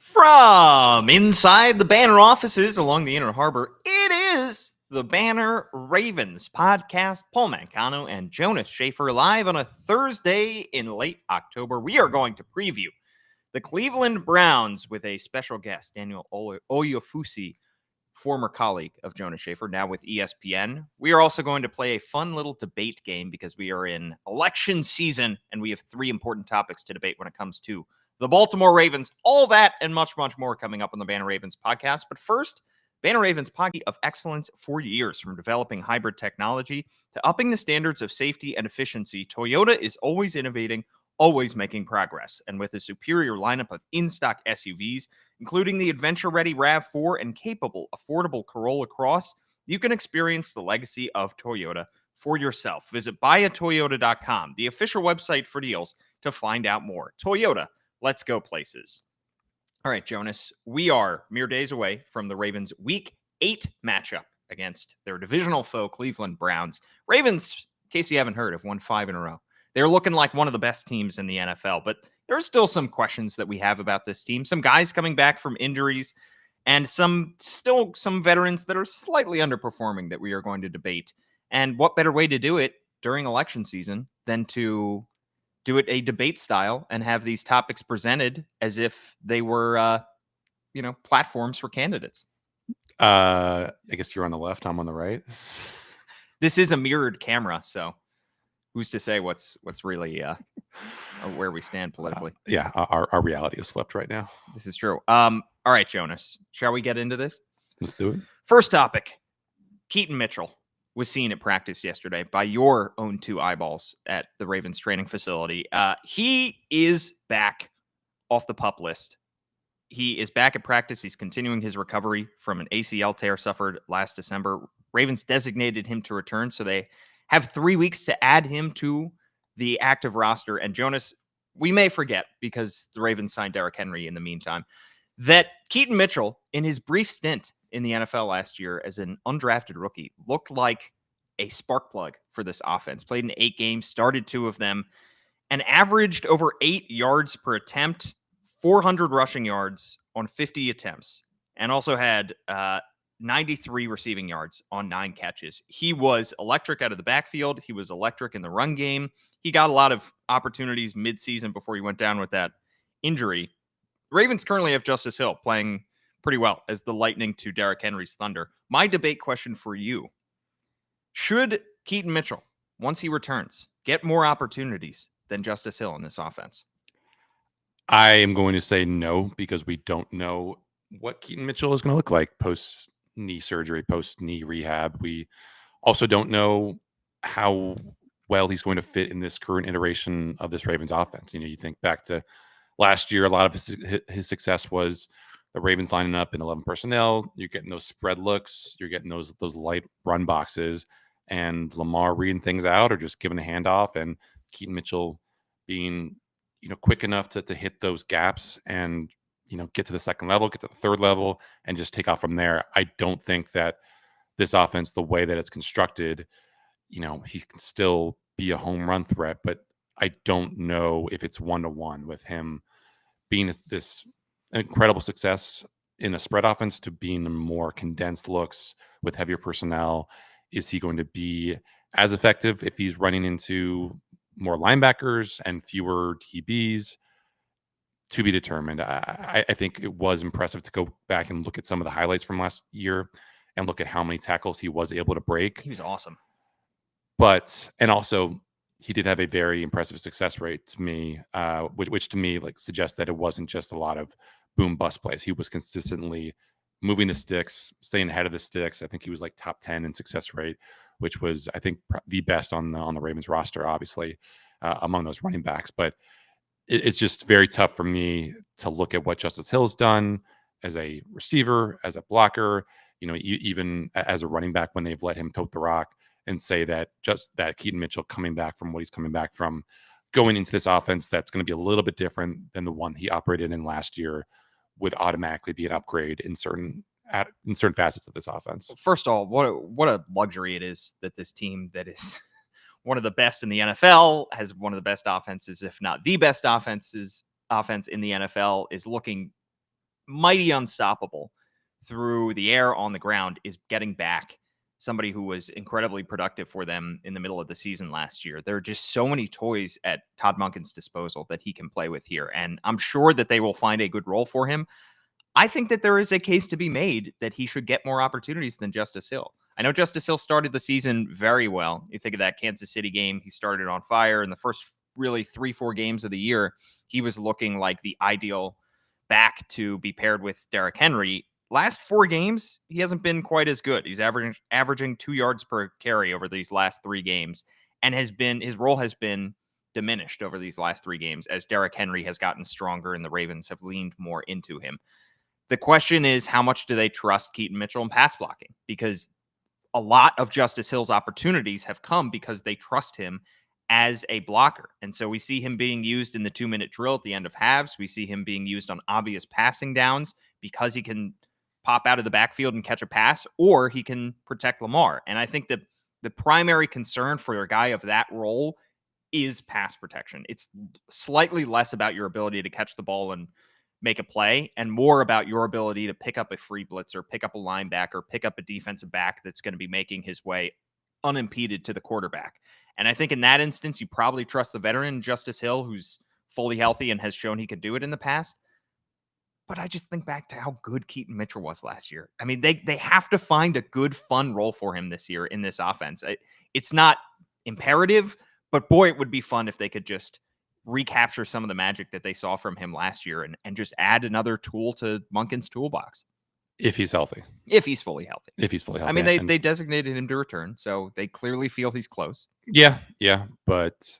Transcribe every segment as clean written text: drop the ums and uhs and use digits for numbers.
From inside the Banner offices along the Inner Harbor, it is the Banner Ravens podcast. Paul Mancano and Jonas Shaffer live on a Thursday in late October. We are going to preview the Cleveland Browns with a special guest, Daniel Oyefusi, former colleague of Jonas Shaffer, now with ESPN. We are also going to play a fun little debate game because we are in election season and we have three important topics to debate when it comes to the Baltimore Ravens. All that and much, much more coming up on the Banner Ravens podcast. But first, Banner Ravens podcast of excellence for years, from developing hybrid technology to upping the standards of safety and efficiency. Toyota is always innovating, always making progress. And with a superior lineup of in-stock SUVs, including the adventure-ready RAV4 and capable, affordable Corolla Cross, you can experience the legacy of Toyota for yourself. Visit buyatoyota.com, the official website for deals, to find out more. Toyota, let's go places. All right, Jonas, we are mere days away from the Ravens' Week 8 matchup against their divisional foe, Cleveland Browns. Ravens, in case you haven't heard, have won 5 in a row. They're looking like one of the best teams in the NFL, but there are still some questions that we have about this team. Some guys coming back from injuries and some veterans that are slightly underperforming that we are going to debate. And what better way to do it during election season than to do it a debate style and have these topics presented as if they were, platforms for candidates. I guess you're on the left. I'm on the right. This is a mirrored camera, so who's to say what's really where we stand politically? Our reality is flipped right now. This is true. All right, Jonas, shall we get into this? Let's do it. First topic: Keaton Mitchell was seen at practice yesterday by your own two eyeballs at the Ravens training facility. He is back off the PUP list. He is back at practice. He's continuing his recovery from an ACL tear suffered last December. Ravens designated him to return, so they have 3 weeks to add him to the active roster. And Jonas, we may forget, because the Ravens signed Derrick Henry in the meantime, that Keaton Mitchell, in his brief stint in the NFL last year as an undrafted rookie, looked like a spark plug for this offense. Played in 8 games, started 2 of them, and averaged over 8 yards per attempt, 400 rushing yards on 50 attempts, and also had 93 receiving yards on 9 catches. He was electric out of the backfield. He was electric in the run game. He got a lot of opportunities midseason before he went down with that injury. Ravens currently have Justice Hill playing pretty well as the lightning to Derrick Henry's thunder. My debate question for you: should Keaton Mitchell, once he returns, get more opportunities than Justice Hill in this offense? I am going to say no, because we don't know what Keaton Mitchell is going to look like post-knee surgery, post-knee rehab. We also don't know how well he's going to fit in this current iteration of this Ravens offense. You think back to last year, a lot of his success was the Ravens lining up in 11 personnel. You're getting those spread looks. You're getting those light run boxes, and Lamar reading things out or just giving a handoff, and Keaton Mitchell being quick enough to hit those gaps and get to the second level, get to the third level, and just take off from there. I don't think that this offense, the way that it's constructed, he can still be a home run threat, but I don't know if it's 1-to-1 with him being this incredible success in a spread offense to being more condensed looks with heavier personnel. Is he going to be as effective if he's running into more linebackers and fewer DBs? To be determined. I think it was impressive to go back and look at some of the highlights from last year and look at how many tackles he was able to break. He was awesome. And also, he did have a very impressive success rate to me, which to me suggests that it wasn't just a lot of boom bust plays. He was consistently moving the sticks, staying ahead of the sticks. I think he was top 10 in success rate, which was, I think, the best on the Ravens roster, obviously, among those running backs. But it's just very tough for me to look at what Justice Hill's done as a receiver, as a blocker, even as a running back when they've let him tote the rock, and say that just that Keaton Mitchell coming back from what he's coming back from, going into this offense that's going to be a little bit different than the one he operated in last year, would automatically be an upgrade in certain facets of this offense. First of all, what a luxury it is that this team that is one of the best in the NFL, has one of the best offenses, if not the best offense in the NFL, is looking mighty unstoppable through the air, on the ground, is getting back somebody who was incredibly productive for them in the middle of the season last year. There are just so many toys at Todd Monken's disposal that he can play with here, and I'm sure that they will find a good role for him. I think that there is a case to be made that he should get more opportunities than Justice Hill. I know Justice Hill started the season very well. You think of that Kansas City game, he started on fire. In the first really 3-4 games of the year, he was looking like the ideal back to be paired with Derrick Henry. Last 4 games, he hasn't been quite as good. He's averaging 2 yards per carry over these last 3 games, and his role has been diminished over these last 3 games as Derrick Henry has gotten stronger and the Ravens have leaned more into him. The question is, how much do they trust Keaton Mitchell in pass blocking? Because a lot of Justice Hill's opportunities have come because they trust him as a blocker. And so we see him being used in the 2-minute drill at the end of halves. We see him being used on obvious passing downs because he can pop out of the backfield and catch a pass, or he can protect Lamar. And I think that the primary concern for a guy of that role is pass protection. It's slightly less about your ability to catch the ball and make a play, and more about your ability to pick up a free blitzer, pick up a linebacker, pick up a defensive back that's going to be making his way unimpeded to the quarterback. And I think in that instance, you probably trust the veteran Justice Hill, who's fully healthy and has shown he could do it in the past. But I just think back to how good Keaton Mitchell was last year. I mean, they have to find a good, fun role for him this year in this offense. It's not imperative, but boy, it would be fun if they could just recapture some of the magic that they saw from him last year and just add another tool to Monken's toolbox. If he's healthy. If he's fully healthy. If he's fully healthy. I mean, they designated him to return, so they clearly feel he's close. Yeah. But,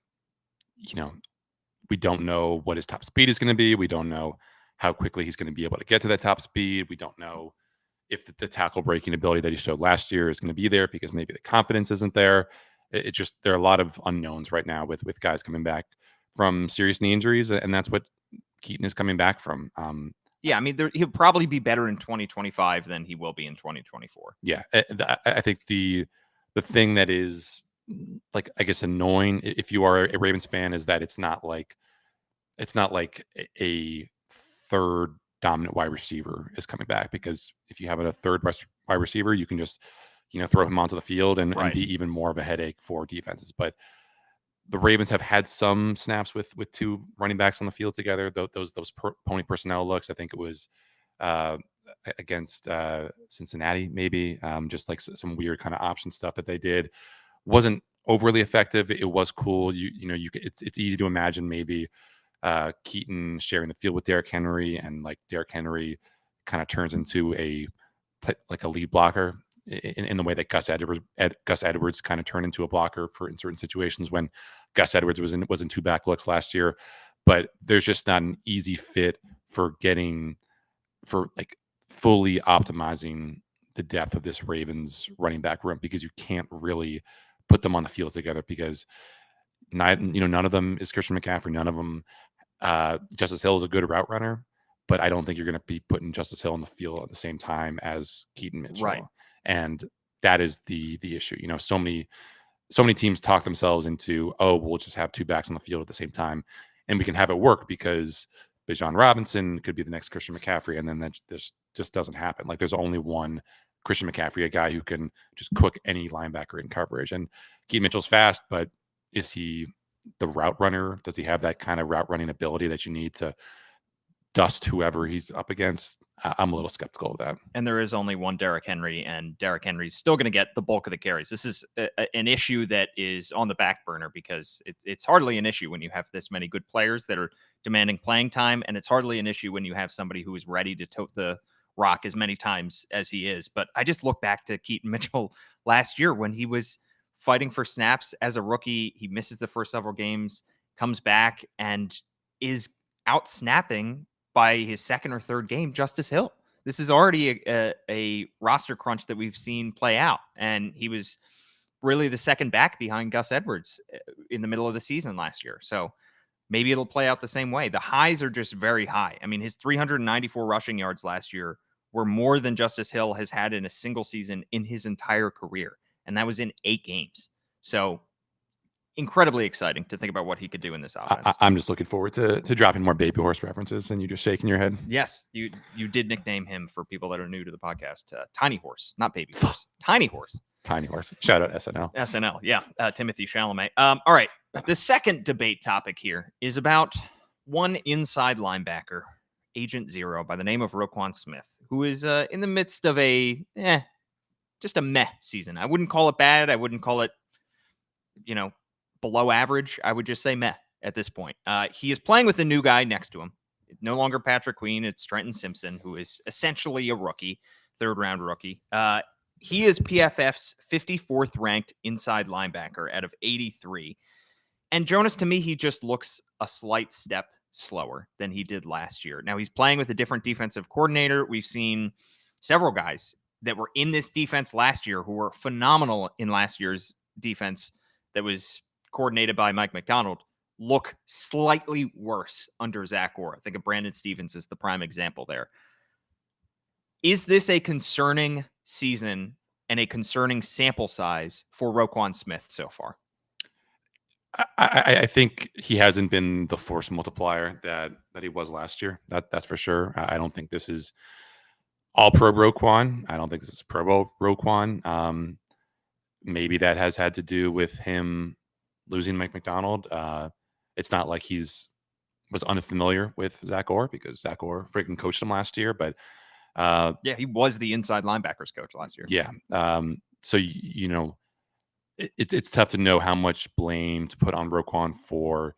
we don't know what his top speed is going to be. We don't know how quickly he's going to be able to get to that top speed. We don't know if the tackle breaking ability that he showed last year is going to be there because maybe the confidence isn't there. There are a lot of unknowns right now with guys coming back from serious knee injuries, and that's what Keaton is coming back from. Yeah, I mean, he'll probably be better in 2025 than he will be in 2024. Yeah, I think the thing that is, like, I guess, annoying if you are a Ravens fan is that it's not like a third dominant wide receiver is coming back, because if you have a third wide receiver, you can just throw him onto the field and be even more of a headache for defenses. But the Ravens have had some snaps with 2 running backs on the field together. Those pony personnel looks. I think it was against Cincinnati, maybe. Just like some weird kind of option stuff that they did. Wasn't overly effective. It was cool. It's easy to imagine maybe Keaton sharing the field with Derrick Henry, and like Derrick Henry kind of turns into a lead blocker in the way that Gus Edwards kind of turned into a blocker in certain situations when Gus Edwards was in 2 back looks last year. But there's just not an easy fit for fully optimizing the depth of this Ravens running back room, because you can't really put them on the field together, because none of them is Christian McCaffrey. None of them. Justice Hill is a good route runner, but I don't think you're going to be putting Justice Hill on the field at the same time as Keaton Mitchell. Right. And that is the issue. So many teams talk themselves into, we'll just have 2 backs on the field at the same time, and we can have it work because Bijan Robinson could be the next Christian McCaffrey, and then that just doesn't happen. Like, there's only one Christian McCaffrey, a guy who can just cook any linebacker in coverage. And Keaton Mitchell's fast, but is he the route runner? Does he have that kind of route running ability that you need to dust whoever he's up against? I'm a little skeptical of that. And there is only one Derrick Henry, and Derrick Henry's still going to get the bulk of the carries. This is an issue that is on the back burner, because it's hardly an issue when you have this many good players that are demanding playing time, and it's hardly an issue when you have somebody who is ready to tote the rock as many times as he is. But I just look back to Keaton Mitchell last year when he was fighting for snaps as a rookie. He misses the first several games, comes back, and is out snapping by his second or third game Justice Hill. This is already a roster crunch that we've seen play out. And he was really the second back behind Gus Edwards in the middle of the season last year. So maybe it'll play out the same way. The highs are just very high. I mean, his 394 rushing yards last year were more than Justice Hill has had in a single season in his entire career. And that was in 8 games. So incredibly exciting to think about what he could do in this offense. I'm just looking forward to dropping more baby horse references and you just shaking your head. Yes, you did nickname him, for people that are new to the podcast, Tiny Horse, not Baby Horse. Tiny Horse. Tiny Horse. Shout out SNL. SNL, yeah. Timothy Chalamet. All right. The second debate topic here is about one inside linebacker, Agent Zero, by the name of Roquan Smith, who is in the midst of just a meh season. I wouldn't call it bad. I wouldn't call it, below average. I would just say meh at this point. He is playing with a new guy next to him. No longer Patrick Queen. It's Trenton Simpson, who is essentially a rookie, third-round rookie. He is PFF's 54th ranked inside linebacker out of 83. And Jonas, to me, he just looks a slight step slower than he did last year. Now, he's playing with a different defensive coordinator. We've seen several guys that were in this defense last year who were phenomenal in last year's defense that was coordinated by Mike McDonald look slightly worse under Zach Orr. I think of Brandon Stevens as the prime example there. Is this a concerning season and a concerning sample size for Roquan Smith so far? I think he hasn't been the force multiplier that he was last year. That's for sure. I don't think this is all pro Roquan. I don't think this is Pro Bowl Roquan. Maybe that has had to do with him losing Mike McDonald. It's not like was unfamiliar with Zach Orr, because Zach Orr freaking coached him last year. But he was the inside linebackers coach last year. Yeah. So it's tough to know how much blame to put on Roquan for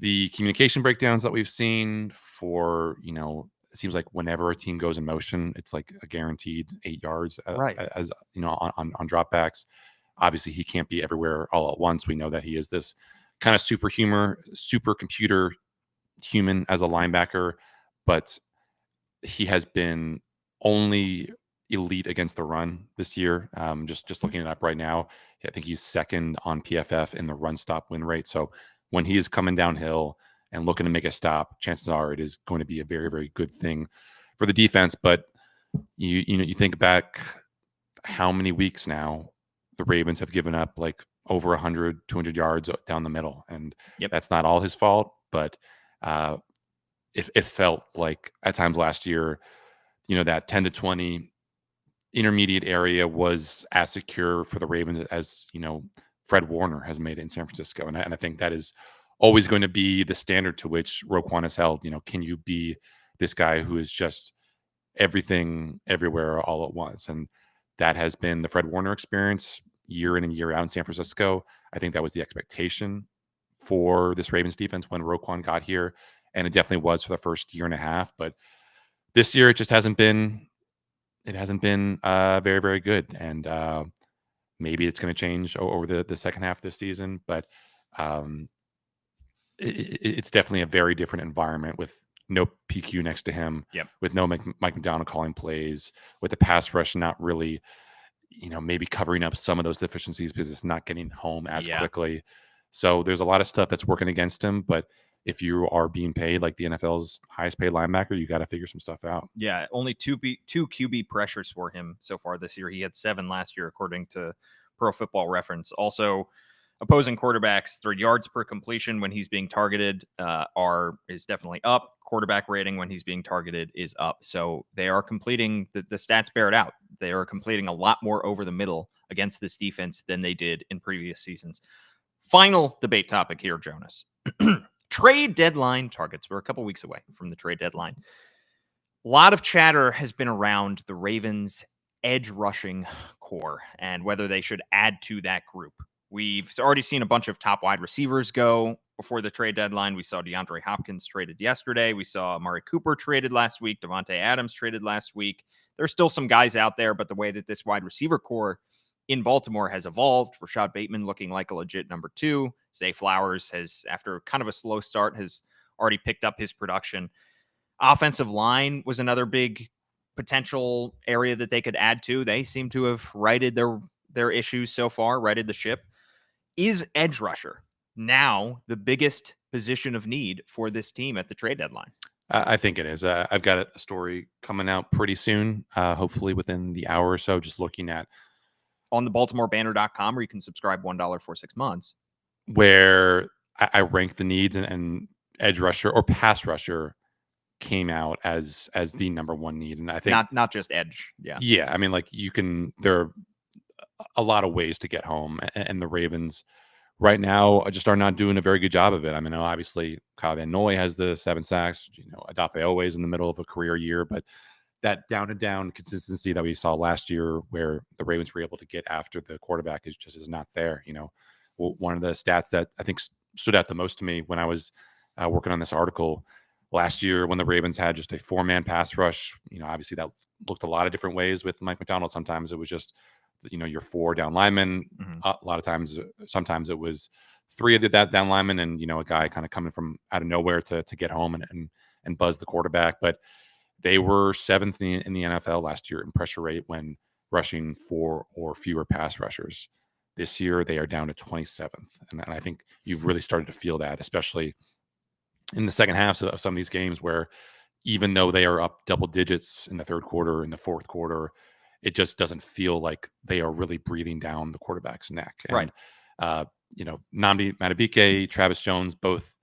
the communication breakdowns that we've seen. For it seems like whenever a team goes in motion, it's like a guaranteed 8 yards, right? As on dropbacks. Obviously, he can't be everywhere all at once. We know that he is this kind of supercomputer human as a linebacker, but he has been only elite against the run this year. Just looking it up right now, I think he's second on PFF in the run stop win rate. So when he is coming downhill and looking to make a stop, chances are it is going to be a very, very good thing for the defense. But you think back how many weeks now the Ravens have given up like over 100, 200 yards down the middle. And That's not all his fault, but it felt like at times last year, that 10 to 20 intermediate area was as secure for the Ravens as, Fred Warner has made it in San Francisco. And I think that is always going to be the standard to which Roquan is held. Can you be this guy who is just everything everywhere all at once? And that has been the Fred Warner experience year in and year out in San Francisco. I think that was the expectation for this Ravens defense when Roquan got here. And it definitely was for the first year and a half. But this year, it just hasn't been very, very good. And maybe it's going to change over the second half of this season. But it's definitely a very different environment with no PQ next to him, with no Mike McDonald calling plays, with the pass rush not really, maybe covering up some of those deficiencies because it's not getting home as quickly. So there's a lot of stuff that's working against him. But if you are being paid like the NFL's highest paid linebacker, you got to figure some stuff out. Yeah, only two QB pressures for him so far this year. He had 7 last year, according to Pro Football Reference. Also, opposing quarterbacks, their yards per completion when he's being targeted is definitely up. Quarterback rating when he's being targeted is up. So they are completing, the stats bear it out. They are completing a lot more over the middle against this defense than they did in previous seasons. Final debate topic here, Jonas. Trade deadline targets. We're a couple weeks away from the trade deadline. A lot of chatter has been around the Ravens' edge rushing core and whether they should add to that group. We've already seen a bunch of top wide receivers go before the trade deadline. We saw DeAndre Hopkins traded yesterday. We saw Amari Cooper traded last week. Devontae Adams traded last week. There's still some guys out there, but the way that this wide receiver core in Baltimore has evolved, Rashad Bateman looking like a legit number 2. Zay Flowers has, after kind of a slow start, has already picked up his production. Offensive line was another big potential area that they could add to. They seem to have righted their issues so far, righted the ship. Is edge rusher now the biggest position of need for this team at the trade deadline? I think it is. I've got a story coming out pretty soon, hopefully within the hour or so, just looking at on the BaltimoreBanner.com, where you can subscribe $1 for 6 months. where I rank the needs, and edge rusher or pass rusher came out as the number one need. And I think, Not just edge. Yeah. yeah, I mean, like there are a lot of ways to get home, and the Ravens right now just are not doing a very good job of it. I mean, obviously Kyle Van Noy has the 7 sacks, Adafe Owe is in the middle of a career year, but that down and down consistency that we saw last year where the Ravens were able to get after the quarterback is not there. One of the stats that I think stood out the most to me when I was working on this article last year, when the Ravens had just a 4-man pass rush, obviously that looked a lot of different ways with Mike McDonald. Sometimes it was just, your 4 down linemen. Mm-hmm. A lot of times, sometimes it was 3 of that down linemen and, a guy kind of coming from out of nowhere to get home and buzz the quarterback. But they were 7th in the NFL last year in pressure rate when rushing 4 or fewer pass rushers. This year, they are down to 27th. And I think you've really started to feel that, especially in the second half of some of these games where even though they are up double digits in the third quarter, in the fourth quarter, it just doesn't feel like they are really breathing down the quarterback's neck. Right. And, Nnamdi Madubuike, Travis Jones, both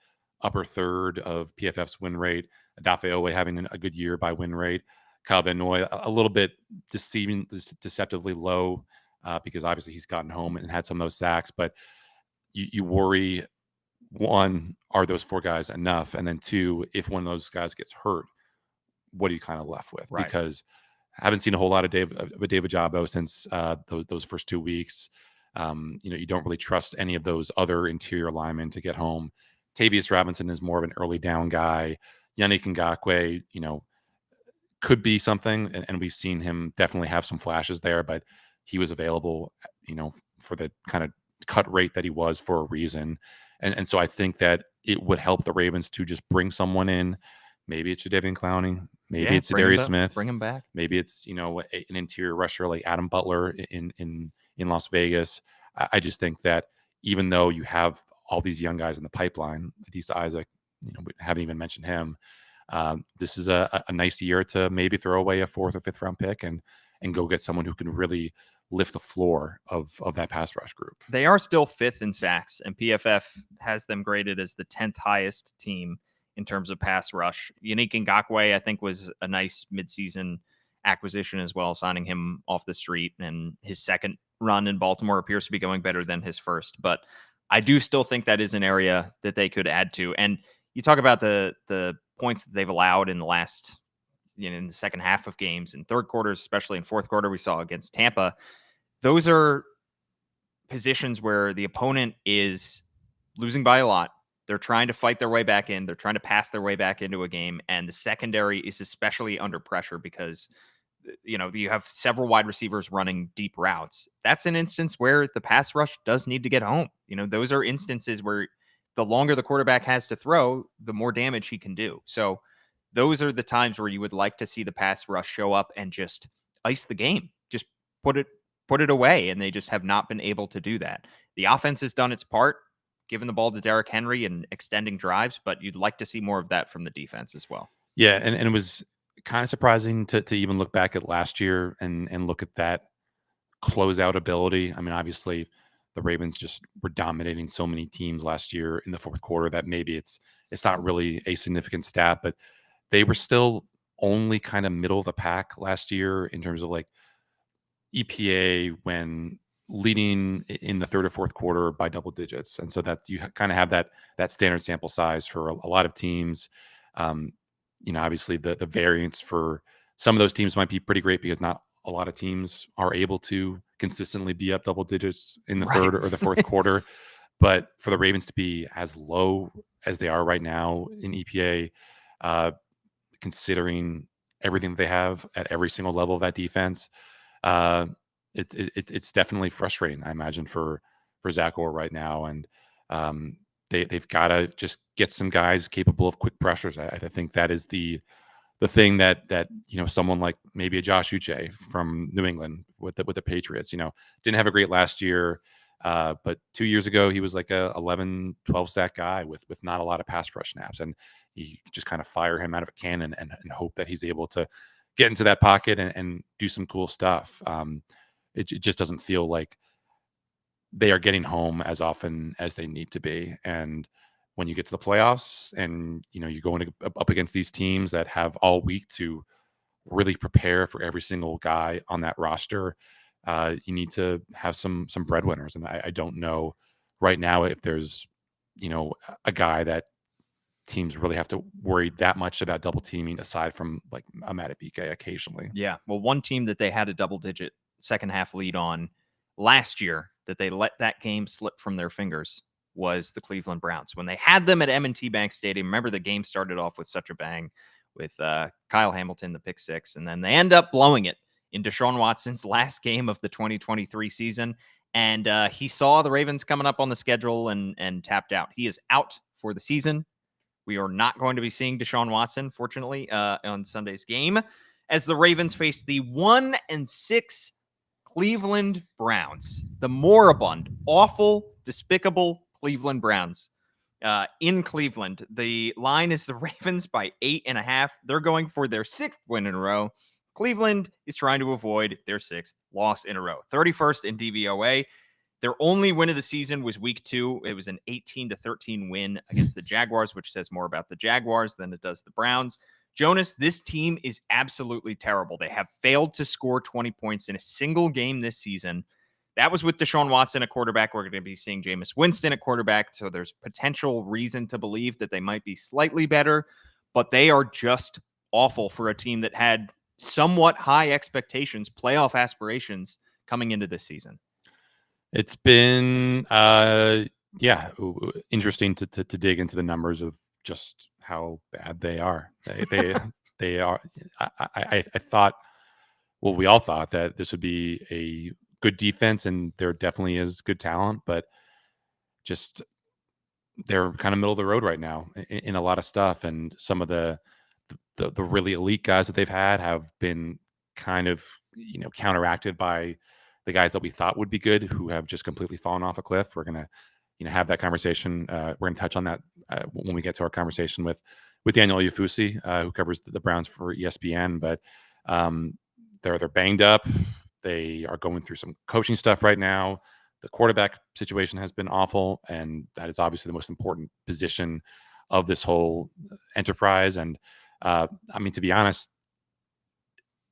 upper third of PFF's win rate. Adafe Owe having a good year by win rate. Kyle Van Noy, a little bit deceptively low because obviously he's gotten home and had some of those sacks. But you worry, one, are those 4 guys enough? And then 2, if one of those guys gets hurt, what are you kind of left with? Right. Because I haven't seen a whole lot of David Ojabo since those first 2 weeks. You don't really trust any of those other interior linemen to get home. Tavius Robinson is more of an early down guy. Yannick Ngakoue, could be something, and we've seen him definitely have some flashes there, but he was available, for the kind of cut rate that he was for a reason. And so I think that it would help the Ravens to just bring someone in. Maybe it's Jadeveon Clowney. Maybe it's Darius Smith. Bring him back. Maybe it's, an interior rusher like Adam Butler in Las Vegas. I just think that even though you have all these young guys in the pipeline, Adisa Isaac, we haven't even mentioned him. This is a nice year to maybe throw away a 4th or 5th round pick and go get someone who can really lift the floor of that pass rush group. They are still 5th in sacks, and PFF has them graded as the 10th highest team in terms of pass rush. Yannick Ngakoue, I think, was a nice midseason acquisition as well, signing him off the street, and his second run in Baltimore appears to be going better than his first. But I do still think that is an area that they could add to. And you talk about the points that they've allowed in the last, in the second half of games, in third quarters, especially in fourth quarter, we saw against Tampa. Those are positions where the opponent is losing by a lot. They're trying to fight their way back in. They're trying to pass their way back into a game. And the secondary is especially under pressure because, you have several wide receivers running deep routes. That's an instance where the pass rush does need to get home. Those are instances where the longer the quarterback has to throw, the more damage he can do. So those are the times where you would like to see the pass rush show up and just ice the game, just put it away. And they just have not been able to do that. The offense has done its part, giving the ball to Derrick Henry and extending drives, but you'd like to see more of that from the defense as well. Yeah, and it was kind of surprising to even look back at last year and look at that closeout ability. I mean, obviously, the Ravens just were dominating so many teams last year in the fourth quarter that maybe it's not really a significant stat, but they were still only kind of middle of the pack last year in terms of like EPA when leading in the third or fourth quarter by double digits. And so that you kind of have that standard sample size for a lot of teams. Obviously the variance for some of those teams might be pretty great because not a lot of teams are able to consistently be up double digits in the third or the fourth quarter. But for the Ravens to be as low as they are right now in EPA, considering everything that they have at every single level of that defense, it's definitely frustrating, I imagine, for Zach Orr right now. And they've got to just get some guys capable of quick pressures. I think that is the thing that someone like maybe a Josh Uche from New England with the Patriots, didn't have a great last year, but 2 years ago he was like a 11, 12 sack guy with not a lot of pass rush snaps, and you just kind of fire him out of a cannon and hope that he's able to get into that pocket and do some cool stuff. It just doesn't feel like they are getting home as often as they need to be. And when you get to the playoffs and, you're going up against these teams that have all week to really prepare for every single guy on that roster, you need to have some breadwinners. And I don't know right now if there's, a guy that teams really have to worry that much about double teaming aside from like a Matabike occasionally. Yeah. Well, one team that they had a double-digit second half lead on last year that they let that game slip from their fingers was the Cleveland Browns. When they had them at M&T Bank Stadium, remember the game started off with such a bang with Kyle Hamilton, the pick six, and then they end up blowing it in Deshaun Watson's last game of the 2023 season. And he saw the Ravens coming up on the schedule and tapped out. He is out for the season. We are not going to be seeing Deshaun Watson, fortunately, on Sunday's game, as the Ravens face the 1-6 Cleveland Browns, the moribund, awful, despicable Cleveland Browns. In Cleveland, the line is the Ravens by 8.5. They're going for their 6th win in a row. Cleveland is trying to avoid their 6th loss in a row. 31st in DVOA. Their only win of the season was week 2. It was an 18-13 win against the Jaguars, which says more about the Jaguars than it does the Browns. Jonas, this team is absolutely terrible. They have failed to score 20 points in a single game this season. That was with Deshaun Watson at quarterback. We're going to be seeing Jameis Winston at quarterback, so there's potential reason to believe that they might be slightly better, but they are just awful for a team that had somewhat high expectations, playoff aspirations coming into this season. It's been, interesting to dig into the numbers of just how bad they are. They are. I thought, well, we all thought that this would be a good defense, and there definitely is good talent, but just they're kind of middle of the road right now in a lot of stuff, and some of the really elite guys that they've had have been kind of counteracted by the guys that we thought would be good who have just completely fallen off a cliff. We're gonna have that conversation. We're gonna touch on that when we get to our conversation with Daniel Oyefusi, who covers the Browns for ESPN. But they're banged up. They are going through some coaching stuff right now. The quarterback situation has been awful, and that is obviously the most important position of this whole enterprise. And to be honest,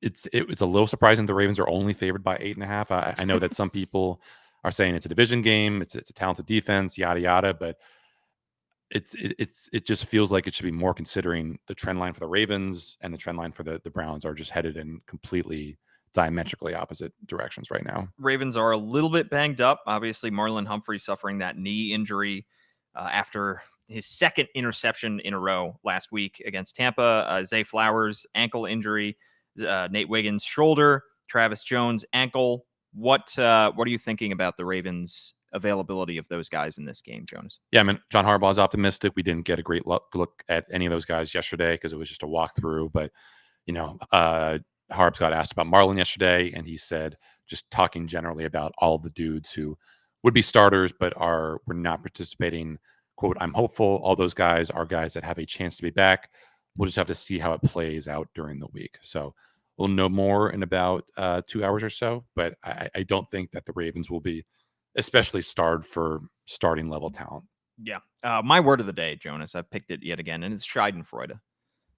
it's a little surprising the Ravens are only favored by 8.5. I know that some people are saying it's a division game, it's a talented defense, yada yada, but it just feels like it should be more, considering the trend line for the Ravens and the trend line for the Browns are just headed in completely diametrically opposite directions right now. Ravens are a little bit banged up. Obviously, Marlon Humphrey suffering that knee injury after his second interception in a row last week against Tampa. Zay Flowers, ankle injury. Nate Wiggins, shoulder. Travis Jones, ankle. What are you thinking about the Ravens' availability of those guys in this game, Jonas? Yeah, John Harbaugh is optimistic. We didn't get a great look at any of those guys yesterday because it was just a walkthrough. But, Harbs got asked about Marlon yesterday, and he said, just talking generally about all of the dudes who would be starters but were not participating, quote, "I'm hopeful all those guys are guys that have a chance to be back. We'll just have to see how it plays out during the week." So we'll know more in about 2 hours or so, but I don't think that the Ravens will be especially starved for starting level talent. Yeah. My word of the day, Jonas, I've picked it yet again, and it's Schadenfreude.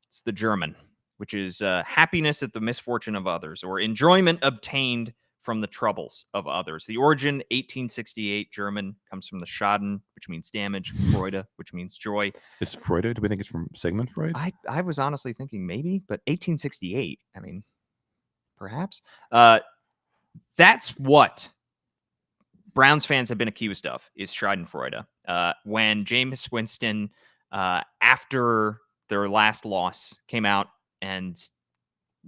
It's the German, which is happiness at the misfortune of others, or enjoyment obtained from the troubles of others. The origin, 1868, German, comes from the Schaden, which means damage, Freude, which means joy. Is Freude, do we think it's from Sigmund Freud? I was honestly thinking maybe, but 1868, perhaps. That's what Browns fans have been accused of, is Schadenfreude. When Jameis Winston, after their last loss, came out and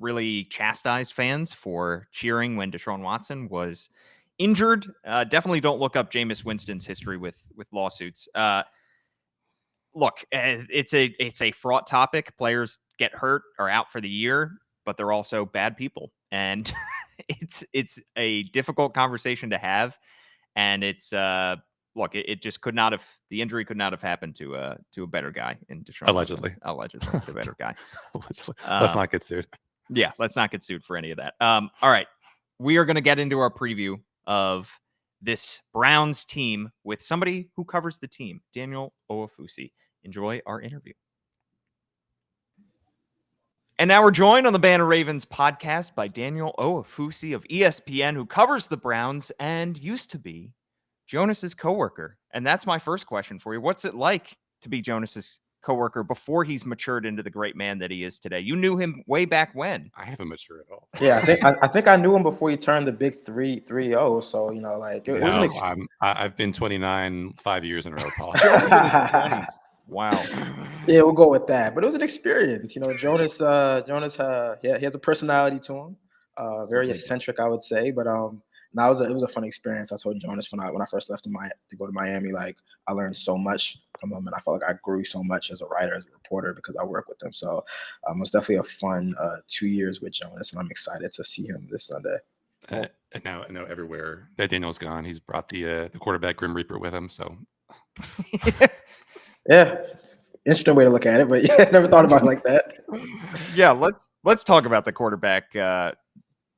really chastised fans for cheering when Deshaun Watson was injured. Definitely don't look up Jameis Winston's history with lawsuits. Look, it's a fraught topic. Players get hurt or out for the year, but they're also bad people, and it's a difficult conversation to have. And it's look, it just could not have, the injury could not have happened to a better guy in Deshaun Allegedly. Watson. Allegedly, the better guy. Allegedly. Let's not get sued. Yeah, let's not get sued for any of that. All right, we are going to get into our preview of this Browns team with somebody who covers the team, Daniel Oyefusi. Enjoy our interview. And now we're joined on the Banner Ravens podcast by Daniel Oyefusi of ESPN, who covers the Browns and used to be Jonas's coworker. And that's my first question for you. What's it like to be Jonas's coworker before he's matured into the great man that he is today? You knew him way back when. I haven't matured at all. Yeah, I think I knew him before he turned the big 3-0. So like it was I've been 29 5 years in a row, Paul. Jonas in his 20s. Wow. Yeah, we'll go with that. But it was an experience. Jonas he has a personality to him. Very eccentric, I would say. But no, it was a fun experience. I told Jonas when I first left to go to Miami, like I learned so much from him, and I felt like I grew so much as a writer, as a reporter, because I work with him. So it was definitely a fun 2 years with Jonas, and I'm excited to see him this Sunday. And now everywhere that Daniel's gone, he's brought the quarterback Grim Reaper with him. So yeah, interesting way to look at it, but yeah, never thought about it like that. Yeah, let's talk about the quarterback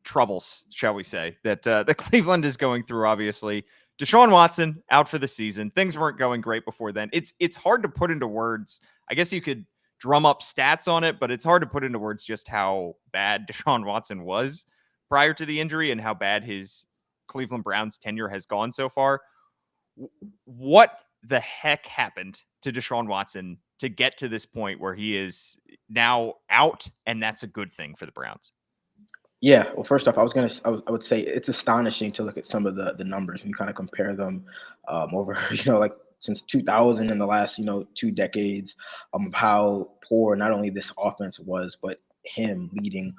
troubles, shall we say, that Cleveland is going through. Obviously, Deshaun Watson out for the season. Things weren't going great before then. It's hard to put into words. I guess you could drum up stats on it, but it's hard to put into words just how bad Deshaun Watson was prior to the injury and how bad his Cleveland Browns tenure has gone so far. What the heck happened to Deshaun Watson to get to this point where he is now out, and that's a good thing for the Browns? Yeah, well, first off, I would say it's astonishing to look at some of the numbers when you kind of compare them over, like since 2000 in the last, 2 decades, of how poor not only this offense was, but him leading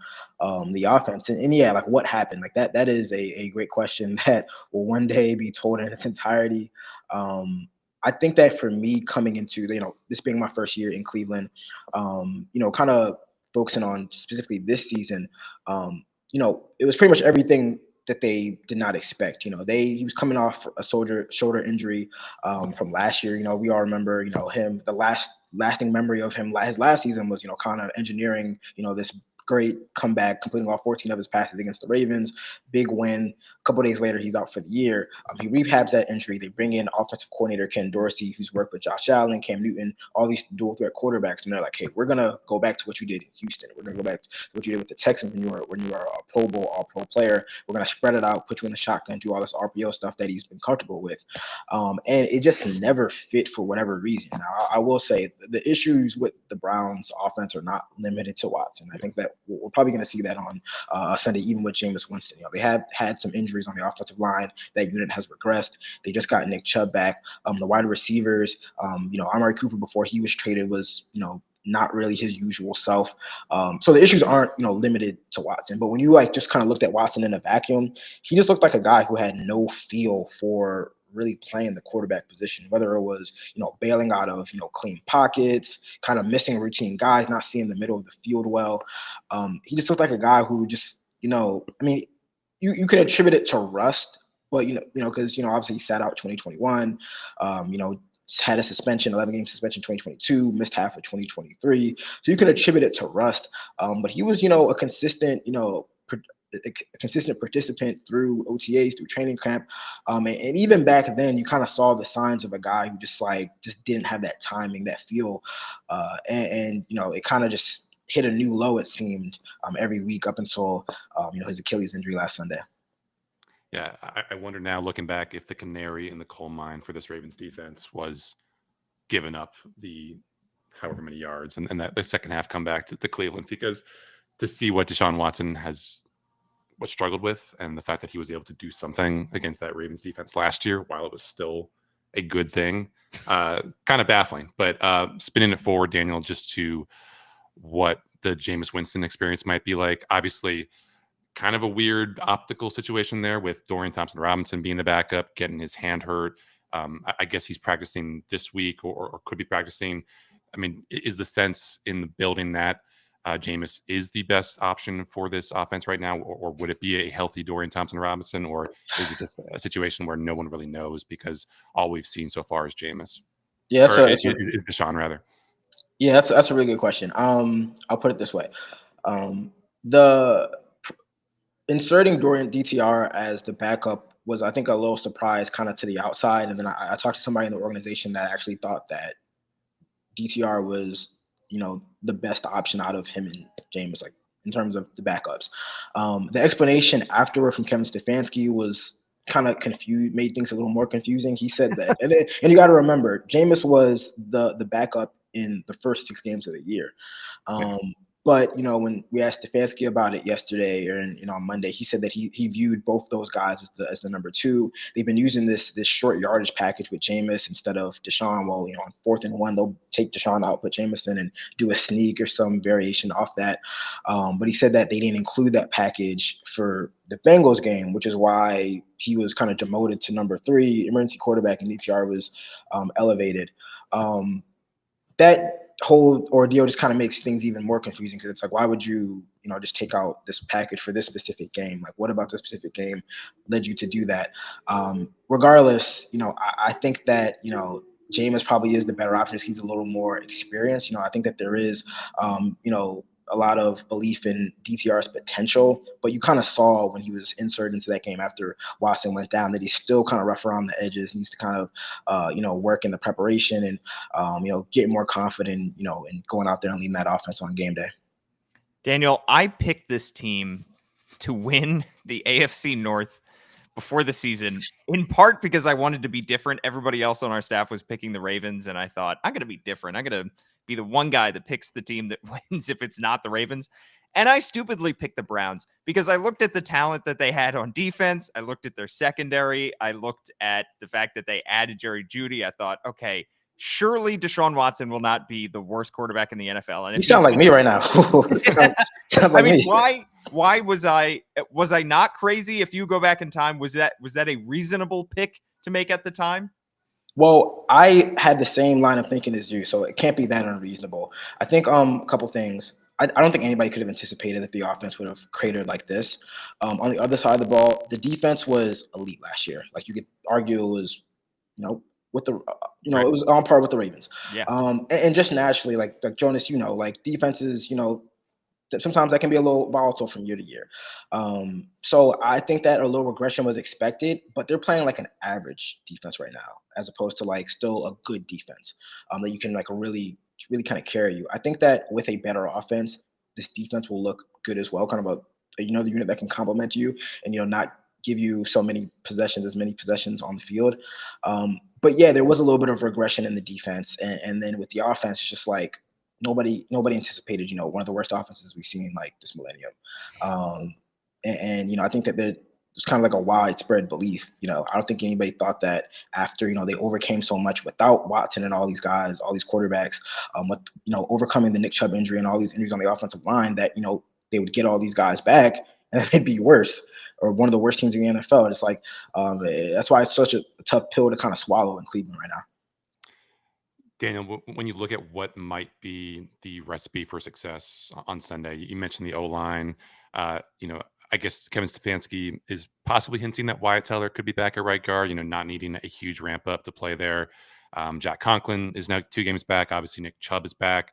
the offense. And yeah, like what happened? Like that is a great question that will one day be told in its entirety. I think that for me coming into, this being my first year in Cleveland, kind of focusing on specifically this season, it was pretty much everything that they did not expect. He was coming off a shoulder injury from last year. We all remember, him, the lasting memory of him, his last season was, kind of engineering, this great comeback, completing all 14 of his passes against the Ravens. Big win. A couple of days later, he's out for the year. He rehabs that injury. They bring in offensive coordinator Ken Dorsey, who's worked with Josh Allen, Cam Newton, all these dual threat quarterbacks, and they're like, "Hey, we're gonna go back to what you did in Houston. We're gonna go back to what you did with the Texans when you were a Pro Bowl All-Pro player. We're gonna spread it out, put you in the shotgun, do all this RPO stuff that he's been comfortable with." And it just never fit for whatever reason. Now, I will say the issues with the Browns' offense are not limited to Watson. I think that we're probably going to see that on Sunday, even with Jameis Winston. They have had some injuries on the offensive line. That unit has regressed. They just got Nick Chubb back. The wide receivers, Amari Cooper before he was traded was, not really his usual self. So the issues aren't, limited to Watson. But when you just kind of looked at Watson in a vacuum, he just looked like a guy who had no feel for really playing the quarterback position, whether it was, bailing out of, clean pockets, kind of missing routine guys, not seeing the middle of the field well. He just looked like a guy who just, you could attribute it to rust, but, because, obviously he sat out 2021, had a suspension, 11-game suspension 2022, missed half of 2023. So you could attribute it to rust. But he was, a consistent, a consistent participant through OTAs, through training camp. And even back then, you kind of saw the signs of a guy who just didn't have that timing, that feel. And it kind of just hit a new low, it seemed, every week up until, his Achilles injury last Sunday. Yeah, I wonder now, looking back, if the canary in the coal mine for this Ravens defense was giving up the however many yards and that the second half comeback to Cleveland, because to see what Deshaun Watson has struggled with, and the fact that he was able to do something against that Ravens defense last year while it was still a good thing, kind of baffling. But spinning it forward, Daniel, just to what the Jameis Winston experience might be like. Obviously, kind of a weird optical situation there with Dorian Thompson-Robinson being the backup, getting his hand hurt. I guess he's practicing this week or could be practicing. I mean, is the sense in the building that Jameis is the best option for this offense right now, or would it be a healthy Dorian Thompson-Robinson, or is it just a situation where no one really knows because all we've seen so far is Jameis? Yeah, is Deshaun rather? Yeah, that's a really good question. I'll put it this way: the inserting Dorian DTR as the backup was, I think, a little surprised kind of to the outside. And then I talked to somebody in the organization that actually thought that DTR was, the best option out of him and James, like in terms of the backups. The explanation afterward from Kevin Stefanski was kind of confused, made things a little more confusing. He said that, and you got to remember, Jameis was the backup in the first 6 games of the year. But when we asked Stefanski about it yesterday or on Monday, he said that he viewed both those guys as the number 2. They've been using this short yardage package with Jameis instead of Deshaun. Well, on 4th and 1, they'll take Deshaun out, put Jameis in, and do a sneak or some variation off that. But he said that they didn't include that package for the Bengals game, which is why he was kind of demoted to number 3, emergency quarterback, and DTR was elevated. That whole ordeal just kind of makes things even more confusing because it's like, why would you, just take out this package for this specific game? Like, what about this specific game led you to do that? Regardless, I think that, Jameis probably is the better option. He's a little more experienced. I think that there is, a lot of belief in DTR's potential, but you kind of saw when he was inserted into that game after Watson went down that he's still kind of rough around the edges, needs to kind of, work in the preparation and, get more confident, in going out there and leading that offense on game day. Daniel, I picked this team to win the AFC North before the season, in part because I wanted to be different. Everybody else on our staff was picking the Ravens, and I thought, I'm going to be different. I'm going to be the one guy that picks the team that wins if it's not the Ravens. And I stupidly picked the Browns because I looked at the talent that they had on defense. I looked at their secondary. I looked at the fact that they added Jerry Jeudy. I thought, okay, surely Deshaun Watson will not be the worst quarterback in the NFL. And you sound like me right now. Sounds like me. Why was I not crazy? If you go back in time, was that a reasonable pick to make at the time? Well, I had the same line of thinking as you, so it can't be that unreasonable. I think a couple things. I don't think anybody could have anticipated that the offense would have cratered like this. On the other side of the ball, the defense was elite last year. Like, you could argue it was, with the, right. It was on par with the Ravens. Yeah. And just naturally, like Jonas, like defenses, sometimes that can be a little volatile from year to year. So I think that a little regression was expected, but they're playing like an average defense right now, as opposed to like still a good defense that you can like really kind of carry you. I think that with a better offense, this defense will look good as well, kind of the unit that can complement you and, not give you as many possessions on the field. But yeah, there was a little bit of regression in the defense. And then with the offense, it's just like, nobody anticipated, one of the worst offenses we've seen like this millennium. And I think that there's kind of like a widespread belief. I don't think anybody thought that after, they overcame so much without Watson and all these guys, all these quarterbacks, with, overcoming the Nick Chubb injury and all these injuries on the offensive line that, they would get all these guys back and it'd be worse, or one of the worst teams in the NFL. It's like, that's why it's such a tough pill to kind of swallow in Cleveland right now. Daniel, when you look at what might be the recipe for success on Sunday, you mentioned the O-line. I guess Kevin Stefanski is possibly hinting that Wyatt Teller could be back at right guard, not needing a huge ramp up to play there. Jack Conklin is now 2 games back. Obviously, Nick Chubb is back.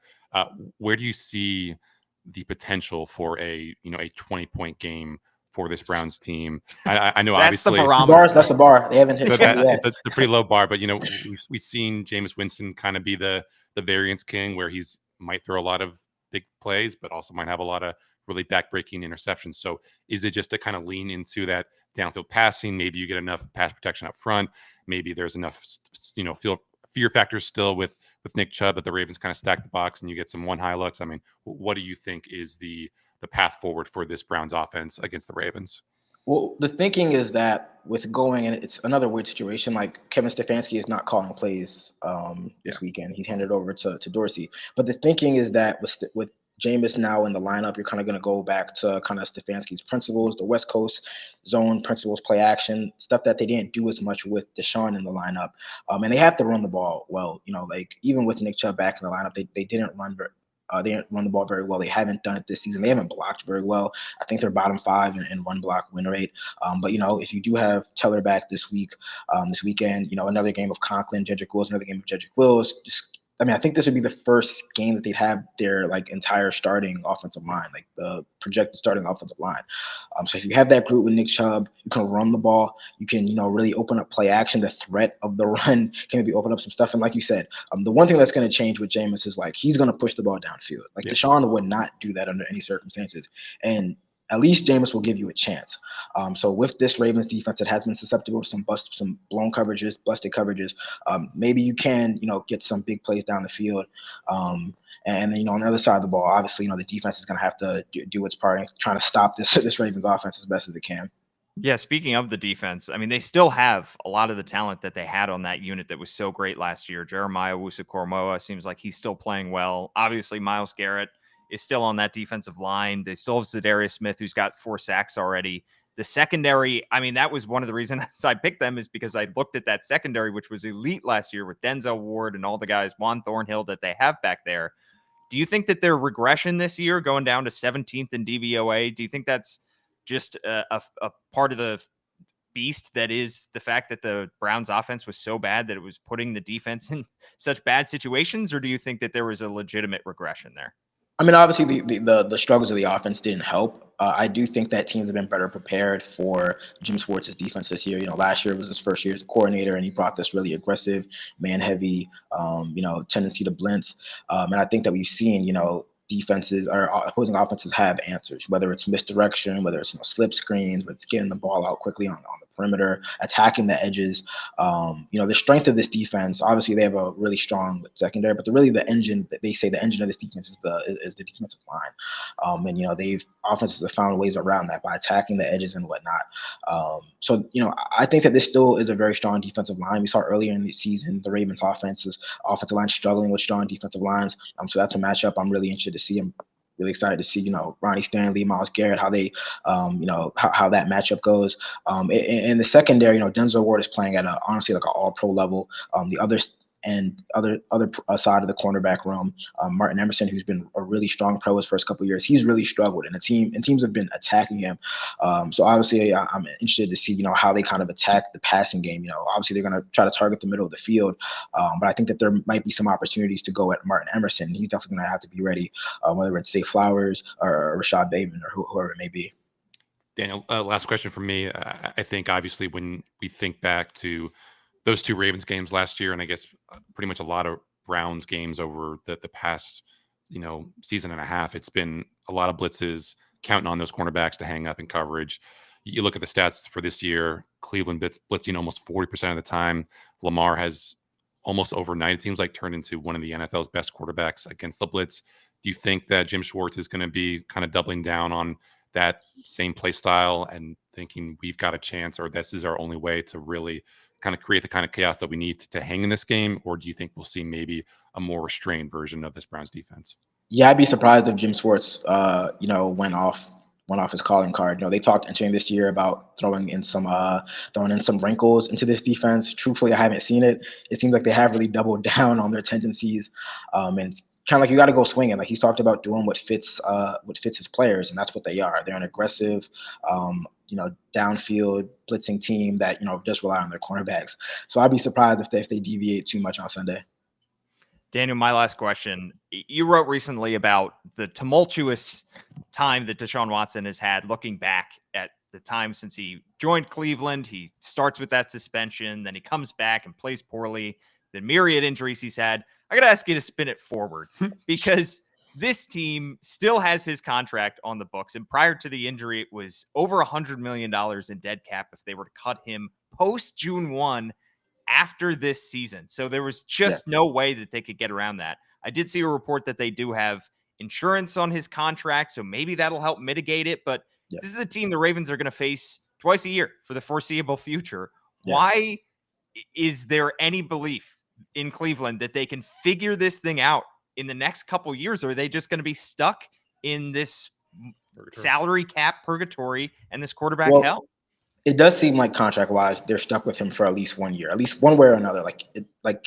Where do you see the potential for a 20-point game for this Browns team? I know that's obviously that's the bar. They haven't hit it yet. It's a pretty low bar, but we've seen Jameis Winston kind of be the variance king, where he's might throw a lot of big plays, but also might have a lot of really backbreaking interceptions. So is it just to kind of lean into that downfield passing? Maybe you get enough pass protection up front. Maybe there's enough fear factors still with Nick Chubb that the Ravens kind of stack the box and you get some one high looks. I mean, what do you think is the path forward for this Browns offense against the Ravens? Well, the thinking is that with going, and it's another weird situation, like Kevin Stefanski is not calling plays this weekend. He's handed over to Dorsey. But the thinking is that with Jameis now in the lineup, you're kind of going to go back to kind of Stefanski's principles, the West Coast zone principles, play action, stuff that they didn't do as much with Deshaun in the lineup. And they have to run the ball well. Like even with Nick Chubb back in the lineup, they didn't run the ball very well. They haven't done it this season. They haven't blocked very well. I think they're bottom 5 in run block win rate. But if you do have Teller back this weekend, another game of Conklin, Jedrick Wills, another game of Jedrick Wills, I think this would be the first game that they'd have their like entire starting offensive line, like the projected starting offensive line. So if you have that group with Nick Chubb, you can run the ball. You can, really open up play action. The threat of the run can maybe open up some stuff. And like you said, the one thing that's going to change with Jameis is like he's going to push the ball downfield. Like Deshaun would not do that under any circumstances. And at least Jameis will give you a chance. So with this Ravens defense that has been susceptible to some blown coverages, busted coverages, maybe you can, get some big plays down the field. And then, on the other side of the ball, obviously, the defense is going to have to do its part in trying to stop this Ravens offense as best as it can. Yeah, speaking of the defense, they still have a lot of the talent that they had on that unit that was so great last year. Jeremiah Owusu-Koramoah seems like he's still playing well. Obviously, Myles Garrett is still on that defensive line. They still have Zadarius Smith, who's got 4 sacks already. The secondary, that was one of the reasons I picked them, is because I looked at that secondary, which was elite last year with Denzel Ward and all the guys, Juan Thornhill, that they have back there. Do you think that their regression this year, going down to 17th in DVOA, do you think that's just a part of the beast that is the fact that the Browns offense was so bad that it was putting the defense in such bad situations? Or do you think that there was a legitimate regression there? Obviously the struggles of the offense didn't help. I do think that teams have been better prepared for Jim Schwartz's defense this year. Last year was his first year as a coordinator, and he brought this really aggressive, man-heavy, tendency to blitz. And I think that we've seen, defenses or opposing offenses have answers, whether it's misdirection, whether it's slip screens, whether it's getting the ball out quickly on the perimeter, attacking the edges. The strength of this defense, obviously they have a really strong secondary, but the engine that they say the engine of this defense is the defensive line. And offenses have found ways around that by attacking the edges and whatnot. So I think that this still is a very strong defensive line. We saw earlier in the season the Ravens offensive line struggling with strong defensive lines. So that's a matchup I'm really interested to see. I'm really excited to see, Ronnie Stanley, Myles Garrett, how they, how that matchup goes. In the secondary, Denzel Ward is playing at honestly like an all-pro level. The other side of the cornerback room, Martin Emerson, who's been a really strong pro his first couple of years, he's really struggled, and teams have been attacking him. So obviously, I'm interested to see how they kind of attack the passing game. Obviously they're going to try to target the middle of the field, but I think that there might be some opportunities to go at Martin Emerson. He's definitely going to have to be ready, whether it's Zay Flowers or Rashad Bateman or whoever it may be. Daniel, last question from me. I think obviously when we think back to those 2 Ravens games last year, and I guess pretty much a lot of Browns games over the past, season and a half, it's been a lot of blitzes, counting on those cornerbacks to hang up in coverage. You look at the stats for this year, Cleveland blitzing almost 40% of the time. Lamar has almost overnight, it seems like, turned into one of the NFL's best quarterbacks against the blitz. Do you think that Jim Schwartz is going to be kind of doubling down on that same play style and thinking we've got a chance, or this is our only way to really kind of create the kind of chaos that we need to hang in this game? Or do you think we'll see maybe a more restrained version of this Browns defense? Yeah, I'd be surprised if Jim Schwartz, went off his calling card. They talked entering this year about throwing in some wrinkles into this defense. Truthfully, I haven't seen it. It seems like they have really doubled down on their tendencies, and it's kind of like you got to go swinging. Like he's talked about doing what fits his players, and that's what they are. They're an aggressive, downfield blitzing team that just rely on their cornerbacks. So I'd be surprised if they deviate too much on Sunday. Daniel, my last question. You wrote recently about the tumultuous time that Deshaun Watson has had looking back at the time since he joined Cleveland. He starts with that suspension, then he comes back and plays poorly, the myriad injuries he's had. I got to ask you to spin it forward because this team still has his contract on the books. And prior to the injury, it was over $100 million in dead cap if they were to cut him post June 1 after this season. So there was just no way that they could get around that. I did see a report that they do have insurance on his contract, so maybe that'll help mitigate it. But this is a team the Ravens are going to face twice a year for the foreseeable future. Why is there any belief in Cleveland that they can figure this thing out in the next couple years? Or are they just going to be stuck in this salary cap purgatory and this quarterback hell? It does seem like contract-wise, they're stuck with him for at least 1 year, at least one way or another.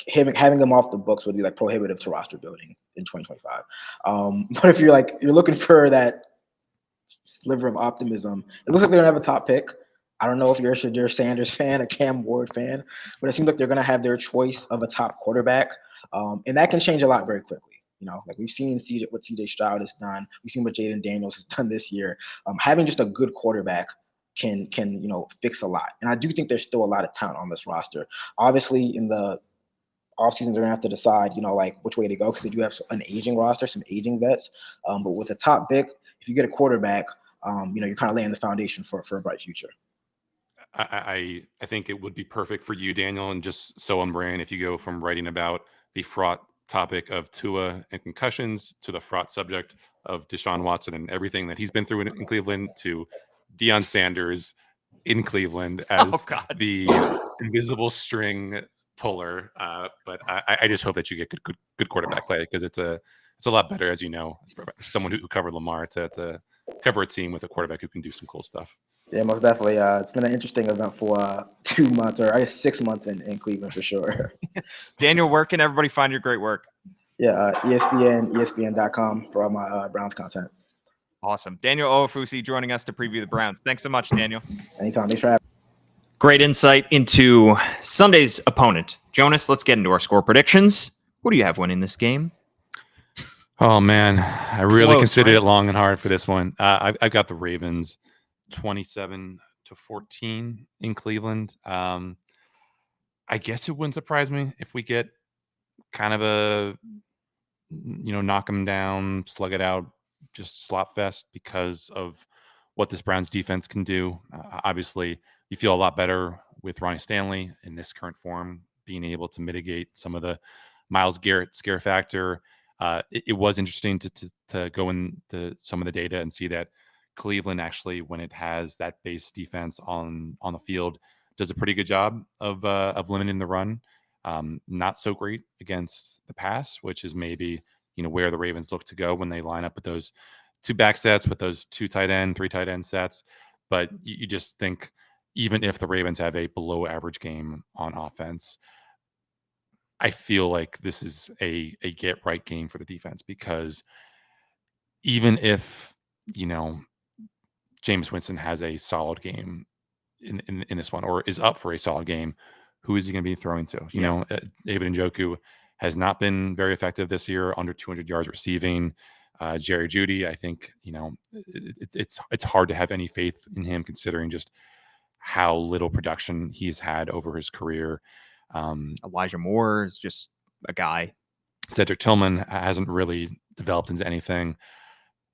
Having him off the books would be like prohibitive to roster building in 2025. But if you're looking for that sliver of optimism, it looks like they're gonna have a top pick. I don't know if you're a Shadir Sanders fan, a Cam Ward fan, but it seems like they're gonna have their choice of a top quarterback. And that can change a lot very quickly. Like we've seen what CJ Stroud has done. We've seen what Jaden Daniels has done this year. Having just a good quarterback can fix a lot. And I do think there's still a lot of talent on this roster. Obviously, in the offseason, they're gonna have to decide, like which way to go, because they do have an aging roster, some aging vets. But with a top pick, if you get a quarterback, you're kind of laying the foundation for a bright future. I think it would be perfect for you, Daniel, and just so on brand if you go from writing about the fraught topic of Tua and concussions to the fraught subject of Deshaun Watson and everything that he's been through in Cleveland to Deion Sanders in Cleveland as the invisible string puller. But I just hope that you get good quarterback play, because it's a lot better, as you know, for someone who covered Lamar to cover a team with a quarterback who can do some cool stuff. Yeah, most definitely. It's been an interesting event for 2 months, or I guess 6 months in Cleveland for sure. Daniel, where can everybody find your great work? Yeah, ESPN, ESPN.com for all my Browns content. Awesome. Daniel Oyefusi joining us to preview the Browns. Thanks so much, Daniel. Anytime. Thanks for having me. Great insight into Sunday's opponent. Jonas, let's get into our score predictions. What do you have winning this game? Oh, man. I really considered it long and hard for this one. I've got the Ravens 27-14 in Cleveland. I guess it wouldn't surprise me if we get kind of a, knock them down, slug it out, just slot fest because of what this Browns defense can do. Obviously, you feel a lot better with Ronnie Stanley in this current form, being able to mitigate some of the Myles Garrett scare factor. It was interesting to go into some of the data and see that Cleveland actually, when it has that base defense on the field, does a pretty good job of limiting the run. Not so great against the pass, which is maybe where the Ravens look to go when they line up with those 2 back sets, with those 2 tight end, 3 tight end sets. But you just think, even if the Ravens have a below average game on offense, I feel like this is a get right game for the defense, because even if Jameis Winston has a solid game in this one, or is up for a solid game, who is he going to be throwing to? David Njoku has not been very effective this year, under 200 yards receiving. Jerry Jeudy, I think, it's hard to have any faith in him, considering just how little production he's had over his career. Elijah Moore is just a guy. Cedric Tillman hasn't really developed into anything.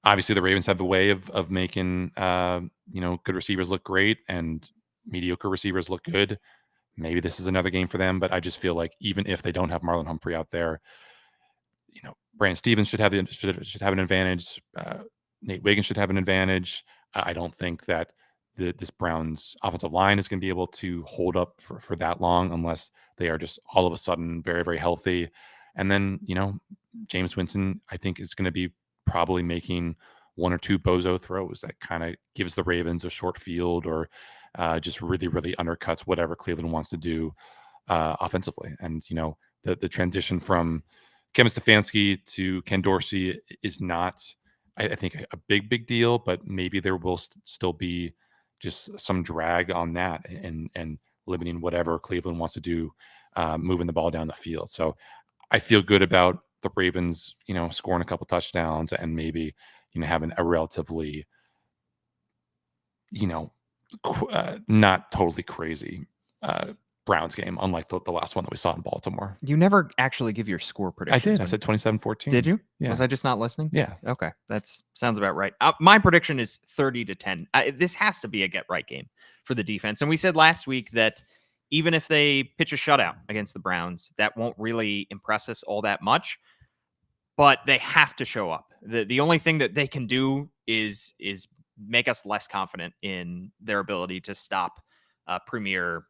Obviously, the Ravens have the way of making good receivers look great and mediocre receivers look good. Maybe this is another game for them, but I just feel like even if they don't have Marlon Humphrey out there, Brandon Stevens should have an advantage. Nate Wiggins should have an advantage. I don't think that this Browns offensive line is going to be able to hold up for that long, unless they are just all of a sudden very, very healthy. And then, Jameis Winston, I think, is going to be probably making 1 or 2 bozo throws that kind of gives the Ravens a short field, or just really, really undercuts whatever Cleveland wants to do offensively. And, the transition from Kevin Stefanski to Ken Dorsey is not, I think, a big deal, but maybe there will still be just some drag on that and limiting whatever Cleveland wants to do, moving the ball down the field. So I feel good about the Ravens, scoring a couple touchdowns and maybe, having a relatively, not totally crazy Browns game, unlike the last one that we saw in Baltimore. You never actually give your score prediction. I did. I said 27-14. Did you? Yeah. Was I just not listening? Yeah. Okay. That sounds about right. My prediction is 30-10. This has to be a get-right game for the defense. And we said last week that even if they pitch a shutout against the Browns, that won't really impress us all that much. But they have to show up. The only thing that they can do is make us less confident in their ability to stop premier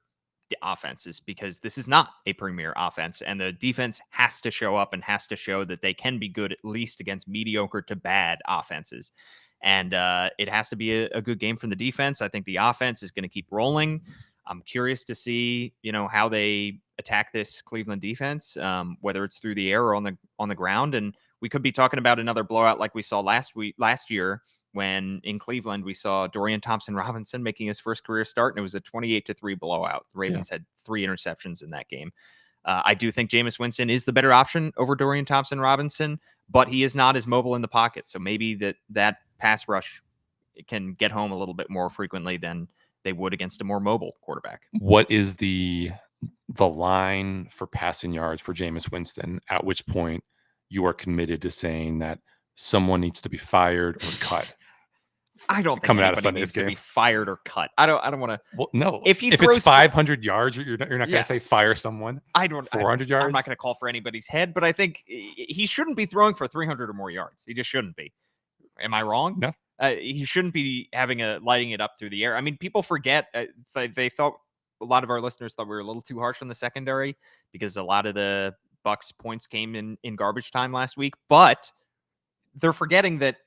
offenses, because this is not a premier offense, and the defense has to show up and has to show that they can be good, at least against mediocre to bad offenses. And it has to be a good game from the defense. I think the offense is going to keep rolling. I'm curious to see, how they attack this Cleveland defense, whether it's through the air or on the ground. And we could be talking about another blowout like we saw last year, when in Cleveland we saw Dorian Thompson-Robinson making his first career start, and it was a 28-3 blowout. The Ravens had 3 interceptions in that game. I do think Jameis Winston is the better option over Dorian Thompson-Robinson, but he is not as mobile in the pocket. So maybe that pass rush can get home a little bit more frequently than they would against a more mobile quarterback. What is the line for passing yards for Jameis Winston, at which point you are committed to saying that someone needs to be fired or cut? I don't think Coming out of anybody Sunday's needs to game. be fired or cut. I don't want to. Well, no. If it's throws 500 yards, you're not going Yeah. to say fire someone. 400 yards. I'm not going to call for anybody's head, but I think he shouldn't be throwing for 300 or more yards. He just shouldn't be. Am I wrong? No. He shouldn't be lighting it up through the air. I mean, people forget. They thought a lot of our listeners thought we were a little too harsh on the secondary because a lot of the Bucs points came in garbage time last week. But they're forgetting that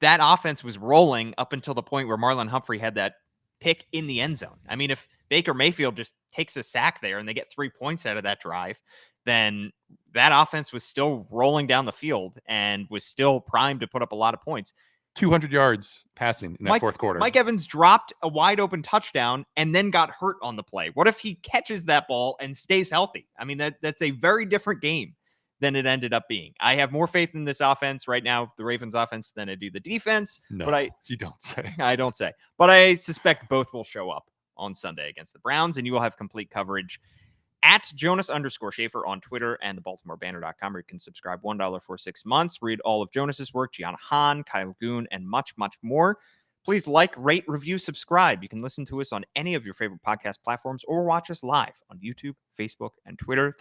offense was rolling up until the point where Marlon Humphrey had that pick in the end zone. I mean, if Baker Mayfield just takes a sack there and they get 3 points out of that drive, then that offense was still rolling down the field and was still primed to put up a lot of points. 200 yards passing in that fourth quarter. Mike Evans dropped a wide open touchdown and then got hurt on the play. What if he catches that ball and stays healthy? I mean, that's a very different game than it ended up being. I have more faith in this offense right now, the Ravens offense, than I do the defense. No, but you don't say. I don't say. But I suspect both will show up on Sunday against the Browns, and you will have complete coverage at Jonas_Shaffer on Twitter and the BaltimoreBanner.com, where you can subscribe $1 for 6 months, read all of Jonas's work, Gianna Hahn, Kyle Goon, and much, much more. Please like, rate, review, subscribe. You can listen to us on any of your favorite podcast platforms or watch us live on YouTube, Facebook, and Twitter.